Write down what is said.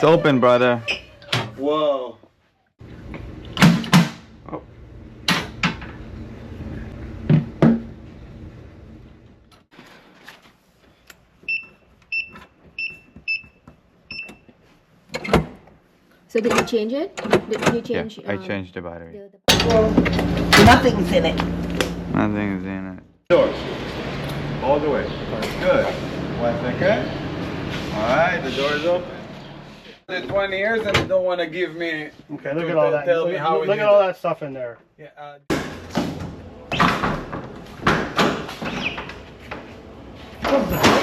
It's open, brother. Whoa. Oh. So did you change it? Did you change? Yeah, I changed the battery. Nothing's in it. Nothing's in it. Doors. All the way. Good. 1 second. Alright, the door is open. It's 20 years and they don't want to give me. Okay, look at all that. Tell me how Look at all that stuff in there. Yeah. What the heck?